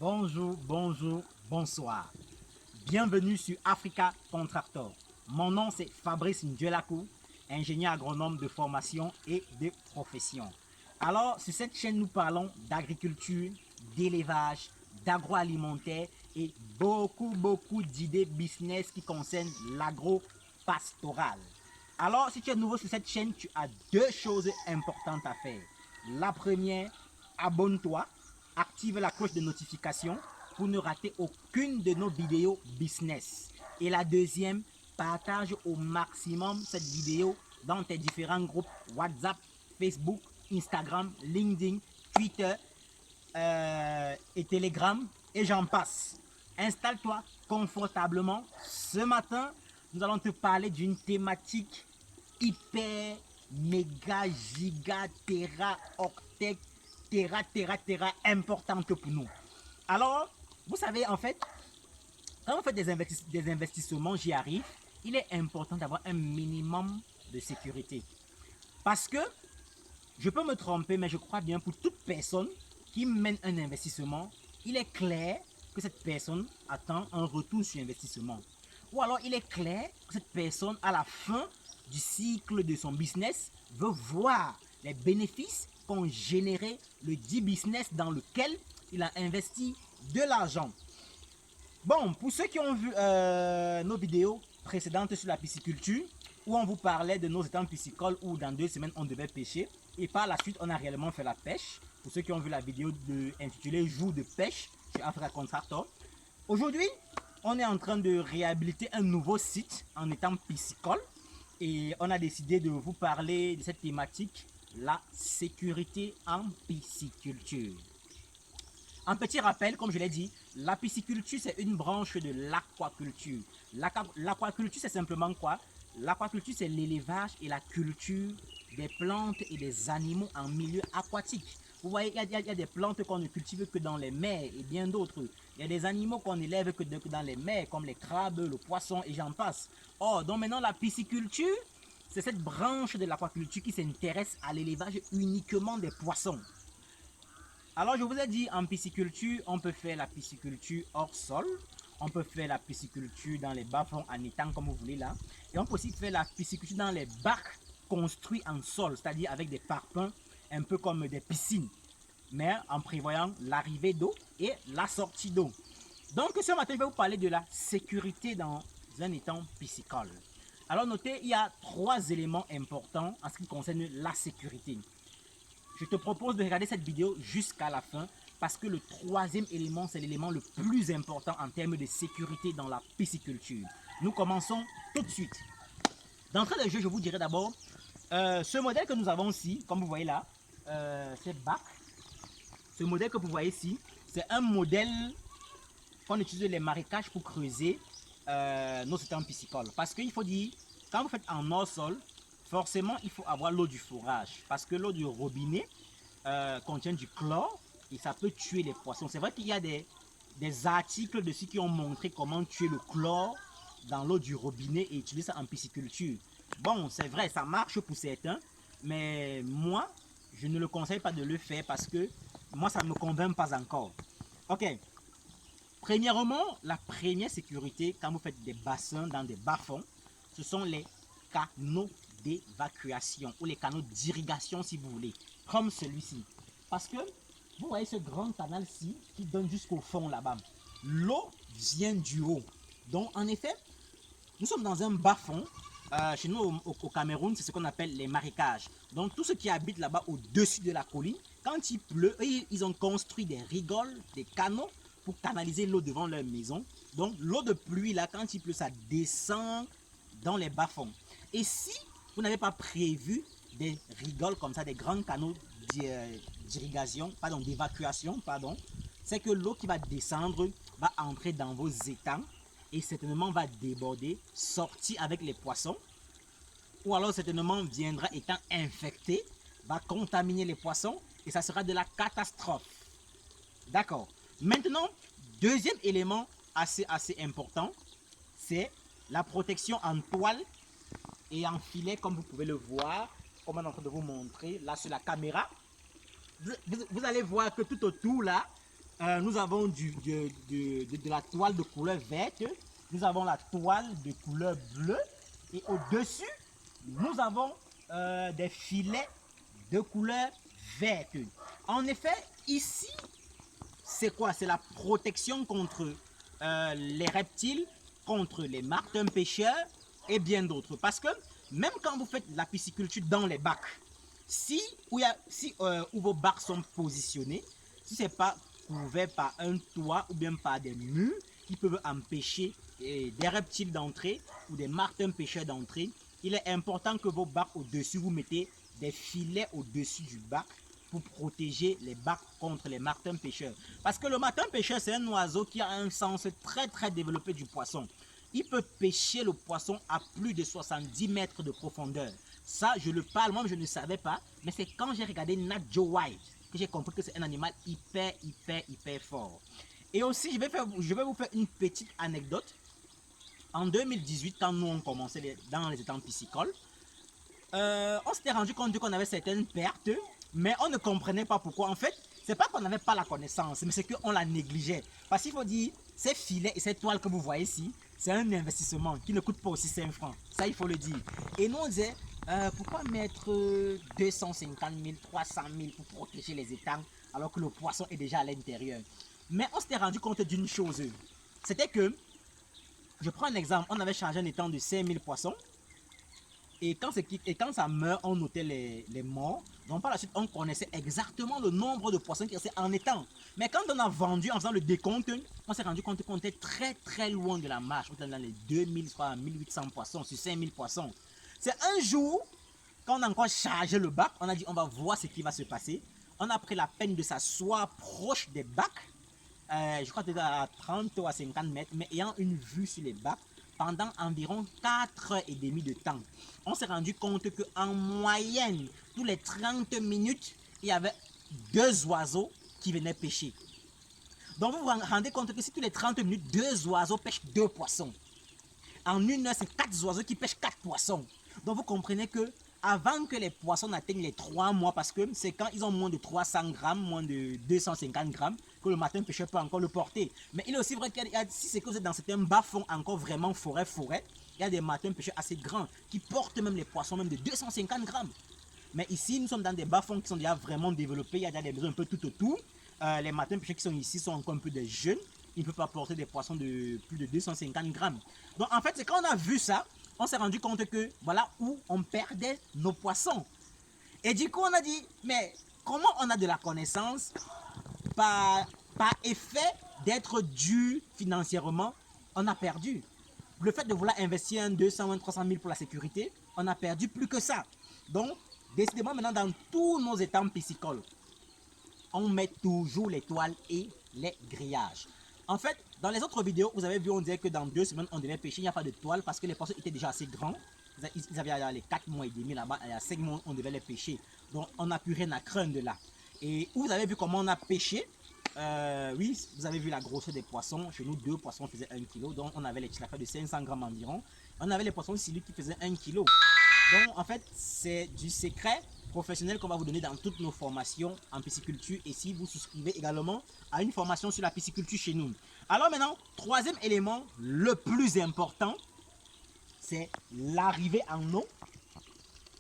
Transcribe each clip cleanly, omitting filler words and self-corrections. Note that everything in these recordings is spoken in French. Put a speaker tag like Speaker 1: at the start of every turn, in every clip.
Speaker 1: Bonjour, bonjour, bonsoir. Bienvenue sur Africa Contractor. Mon nom c'est Fabrice Ndjelakou, ingénieur agronome de formation et de profession. Alors, sur cette chaîne, nous parlons d'agriculture, d'élevage, d'agroalimentaire et beaucoup d'idées business qui concernent l'agro-pastoral. Alors, si tu es nouveau sur cette chaîne, tu as deux choses importantes à faire. La première, abonne-toi, active la cloche de notification pour ne rater aucune de nos vidéos business. Et la deuxième, partage au maximum cette vidéo dans tes différents groupes WhatsApp, Facebook, Instagram, LinkedIn, Twitter et Telegram et j'en passe. Installe-toi confortablement. Ce matin, nous allons te parler d'une thématique hyper, méga, giga, terra, octet, terra importante pour nous. Alors, vous savez, en fait, quand vous faites des investissements, j'y arrive, il est important d'avoir un minimum de sécurité. Parce que, je peux me tromper, mais je crois bien pour toute personne qui mène un investissement, il est clair que cette personne attend un retour sur investissement. Ou alors, il est clair que cette personne, à la fin du cycle de son business, veut voir les bénéfices qu'ont généré le dit business dans lequel il a investi de l'argent. Bon, pour ceux qui ont vu nos vidéos précédentes sur la pisciculture, où on vous parlait de nos étangs piscicoles où dans 2 semaines on devait pêcher, et par la suite on a réellement fait la pêche. Pour ceux qui ont vu la vidéo intitulée Jour de pêche chez Africa Contractor. Aujourd'hui, on est en train de réhabiliter un nouveau site en étang piscicole et on a décidé de vous parler de cette thématique, la sécurité en pisciculture. Un petit rappel, comme je l'ai dit, la pisciculture, c'est une branche de l'aquaculture. L'aquaculture, c'est simplement quoi? L'aquaculture, c'est l'élevage et la culture des plantes et des animaux en milieu aquatique. Vous voyez, il y a des plantes qu'on ne cultive que dans les mers et bien d'autres. Il y a des animaux qu'on élève que dans les mers, comme les crabes, le poisson et j'en passe. Or, donc maintenant, la pisciculture, c'est cette branche de l'aquaculture qui s'intéresse à l'élevage uniquement des poissons. Alors, je vous ai dit, en pisciculture, on peut faire la pisciculture hors sol. On peut faire la pisciculture dans les bas-fonds en étang, comme vous voulez là. Et on peut aussi faire la pisciculture dans les bacs construits en sol, c'est-à-dire avec des parpaings, un peu comme des piscines, mais en prévoyant l'arrivée d'eau et la sortie d'eau. Donc, ce matin, je vais vous parler de la sécurité dans un étang piscicole. Alors, notez, il y a 3 éléments importants en ce qui concerne la sécurité. Je te propose de regarder cette vidéo jusqu'à la fin parce que le 3e élément, c'est l'élément le plus important en termes de sécurité dans la pisciculture. Nous commençons tout de suite. D'entrée de jeu, je vous dirai d'abord, ce modèle que nous avons ici, comme vous voyez là, c'est BAC. Ce modèle que vous voyez ici, c'est un modèle qu'on utilise les marécages pour creuser nos étangs piscicoles. Parce qu'il faut dire, quand vous faites en hors-sol, forcément, il faut avoir l'eau du forage parce que l'eau du robinet contient du chlore et ça peut tuer les poissons. C'est vrai qu'il y a des articles dessus qui ont montré comment tuer le chlore dans l'eau du robinet et utiliser ça en pisciculture. Bon, c'est vrai, ça marche pour certains, mais moi, je ne le conseille pas de le faire parce que moi, ça ne me convainc pas encore. Ok. Premièrement, la première sécurité quand vous faites des bassins dans des bas-fonds, ce sont les canaux d'évacuation ou les canaux d'irrigation si vous voulez, comme celui-ci. Parce que vous voyez ce grand canal-ci qui donne jusqu'au fond là-bas. L'eau vient du haut. Donc en effet, nous sommes dans un bas-fond. Chez nous au Cameroun, c'est ce qu'on appelle les marécages. Donc tous ceux qui habitent là-bas au-dessus de la colline, quand il pleut, ils ont construit des rigoles, des canaux pour canaliser l'eau devant leur maison. Donc l'eau de pluie là, quand il pleut, ça descend dans les bas-fonds. Et si vous n'avez pas prévu des rigoles comme ça, des grands canaux d'irrigation, pardon, d'évacuation, pardon, c'est que l'eau qui va descendre va entrer dans vos étangs et certainement va déborder, sortir avec les poissons, ou alors certainement viendra étant infecté, va contaminer les poissons et ça sera de la catastrophe. D'accord. Maintenant, deuxième élément assez important, c'est la protection en toile et en filet, comme vous pouvez le voir, comme on est en train de vous montrer là sur la caméra. Vous allez voir que tout autour là, nous avons de la toile de couleur verte, nous avons la toile de couleur bleue et au-dessus, nous avons des filets de couleur verte. En effet, ici, c'est quoi? C'est la protection contre les reptiles, contre les martins pêcheurs et bien d'autres. Parce que même quand vous faites la pisciculture dans les bacs, où vos bacs sont positionnés, si ce n'est pas couvert par un toit ou bien par des murs qui peuvent empêcher des reptiles d'entrer ou des martins pêcheurs d'entrer, il est important que vos bacs au-dessus, vous mettez des filets au-dessus du bac pour protéger les bacs contre les martins pêcheurs. Parce que le martin pêcheur, c'est un oiseau qui a un sens très développé du poisson. Il peut pêcher le poisson à plus de 70 mètres de profondeur. Ça, je le parle, moi je ne savais pas, mais c'est quand j'ai regardé Nat Geo Wild que j'ai compris que c'est un animal hyper fort. Et aussi, je vais vous faire une petite anecdote. En 2018, quand nous on commençait dans les étangs piscicoles, on s'était rendu compte qu'on avait certaines pertes, mais on ne comprenait pas pourquoi. En fait, c'est pas qu'on n'avait pas la connaissance, mais c'est qu'on la négligeait. Parce qu'il faut dire, ces filets et ces toiles que vous voyez ici, c'est un investissement qui ne coûte pas aussi 5 francs. Ça, il faut le dire. Et nous, on disait, pourquoi mettre 250 000, 300 000 pour protéger les étangs alors que le poisson est déjà à l'intérieur? Mais on s'était rendu compte d'une chose. C'était que, je prends un exemple, on avait chargé un étang de 5000 poissons. Et quand ça meurt, on notait les morts. Donc par la suite, on connaissait exactement le nombre de poissons qui restaient en étang. Mais quand on a vendu en faisant le décompte, on s'est rendu compte qu'on était très loin de la marche. On était dans les 2000, soit 1800 poissons sur 5000 poissons. C'est un jour, quand on a encore chargé le bac, on a dit on va voir ce qui va se passer. On a pris la peine de s'asseoir proche des bacs. Je crois que c'était à 30 ou à 50 mètres, mais ayant une vue sur les bacs pendant environ 4h30 de temps. On s'est rendu compte qu'en moyenne, tous les 30 minutes, il y avait 2 oiseaux qui venaient pêcher. Donc vous vous rendez compte que si tous les 30 minutes, 2 oiseaux pêchent 2 poissons. En une heure, c'est 4 oiseaux qui pêchent 4 poissons. Donc vous comprenez que avant que les poissons n'atteignent les 3 mois, parce que c'est quand ils ont moins de 300 grammes, moins de 250 grammes, que le martin pêcheur peut encore le porter. Mais il est aussi vrai que si c'est que vous êtes dans certains bas-fonds encore vraiment forêt, il y a des martins pêcheurs assez grands qui portent même les poissons même de 250 grammes. Mais ici, nous sommes dans des bas-fonds qui sont déjà vraiment développés, il y a déjà des maisons un peu tout autour. Les martins pêcheurs qui sont ici sont encore un peu des jeunes. Ils ne peuvent pas porter des poissons de plus de 250 grammes. Donc en fait, c'est quand on a vu ça, on s'est rendu compte que voilà où on perdait nos poissons. Et du coup, on a dit, mais comment on a de la connaissance par effet d'être dû financièrement, on a perdu. Le fait de vouloir investir un 200 ou 300 000 pour la sécurité, on a perdu plus que ça. Donc, décidément, maintenant, dans tous nos étangs piscicoles, on met toujours les toiles et les grillages. En fait, dans les autres vidéos, vous avez vu, on disait que dans 2 semaines, on devait pêcher. Il n'y a pas de toile parce que les poissons étaient déjà assez grands. Ils avaient les 4 mois et demi là-bas. Il y a 5 mois, on devait les pêcher. Donc, on n'a plus rien à craindre de là. Et vous avez vu comment on a pêché. Oui, vous avez vu la grosseur des poissons. Chez nous, 2 poissons faisaient 1 kg. Donc, on avait les tilapia de 500 grammes environ. On avait les poissons silures qui faisaient 1 kg. Donc, en fait, c'est du secret professionnel qu'on va vous donner dans toutes nos formations en pisciculture. Et si vous souscrivez également à une formation sur la pisciculture chez nous. Alors maintenant, troisième élément, le plus important, c'est l'arrivée en eau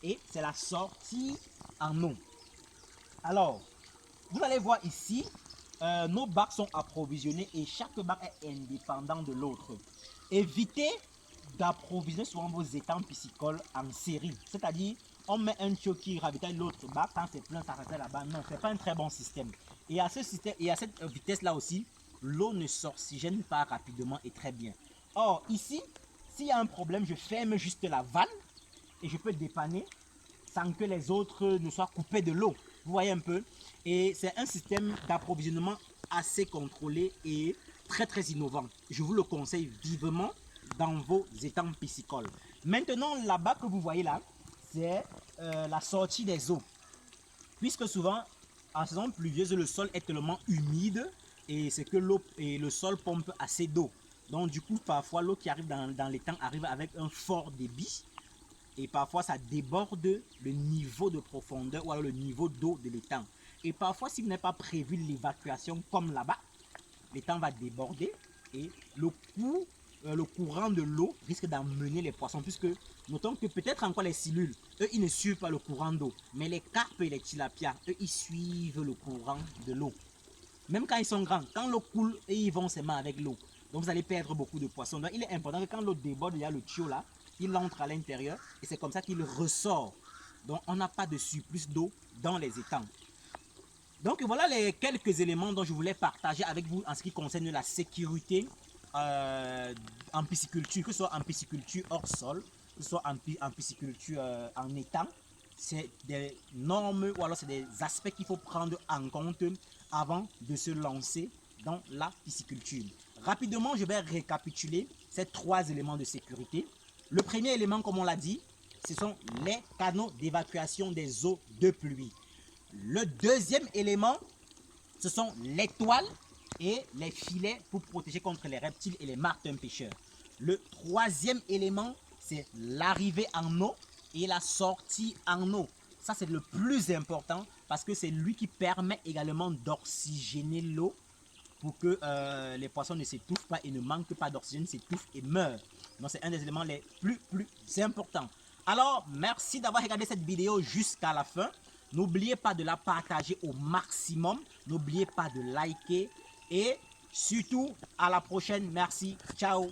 Speaker 1: et c'est la sortie en eau. Alors, vous allez voir ici, nos bacs sont approvisionnés et chaque bac est indépendant de l'autre. Évitez d'approvisionner souvent vos étangs piscicoles en série. C'est-à-dire, on met un tuyau qui ravitaille l'autre bac, quand c'est plein, ça reste là-bas. Non, c'est pas un très bon système. Et à ce système, et à cette vitesse-là aussi, l'eau ne s'oxygène pas rapidement et très bien. Or, ici, s'il y a un problème, je ferme juste la vanne et je peux dépanner sans que les autres ne soient coupés de l'eau. Vous voyez un peu? Et c'est un système d'approvisionnement assez contrôlé et très innovant. Je vous le conseille vivement dans vos étangs piscicoles. Maintenant, là-bas que vous voyez là, c'est la sortie des eaux. Puisque souvent, en saison pluvieuse, le sol est tellement humide et c'est que l'eau et le sol pompe assez d'eau. Donc du coup, parfois, l'eau qui arrive dans l'étang arrive avec un fort débit. Et parfois, ça déborde le niveau de profondeur ou alors le niveau d'eau de l'étang.
Speaker 2: Et parfois, si vous n'avez pas prévu l'évacuation comme là-bas, l'étang va déborder et le courant de l'eau risque d'emmener les poissons, puisque notons que peut-être encore les silules, eux, ils ne suivent pas le courant d'eau, mais les carpes et les tilapias, eux, ils suivent le courant de l'eau. Même quand ils sont grands, quand l'eau coule, et ils vont s'aimer avec l'eau. Donc vous allez perdre beaucoup de poissons. Donc il est important que quand l'eau déborde, il y a le tuyau là, il entre à l'intérieur et c'est comme ça qu'il ressort. Donc on n'a pas de surplus d'eau dans les étangs. Donc voilà les quelques éléments dont je voulais partager avec vous en ce qui concerne la sécurité en pisciculture, que ce soit en pisciculture hors sol, que ce soit en pisciculture en étang. C'est des normes ou alors c'est des aspects qu'il faut prendre en compte avant de se lancer dans la pisciculture. Rapidement, je vais récapituler ces 3 éléments de sécurité. Le premier élément, comme on l'a dit, ce sont les canaux d'évacuation des eaux de pluie. Le deuxième élément, ce sont les toiles et les filets pour protéger contre les reptiles et les martins pêcheurs. Le troisième élément, c'est l'arrivée en eau et la sortie en eau. Ça, c'est le plus important parce que c'est lui qui permet également d'oxygéner l'eau pour que les poissons ne s'étouffent pas et ne manquent pas d'oxygène, s'étouffent et meurent. Donc, c'est un des éléments les plus importants. Alors, merci d'avoir regardé cette vidéo jusqu'à la fin. N'oubliez pas de la partager au maximum. N'oubliez pas de liker. Et surtout, à la prochaine. Merci. Ciao.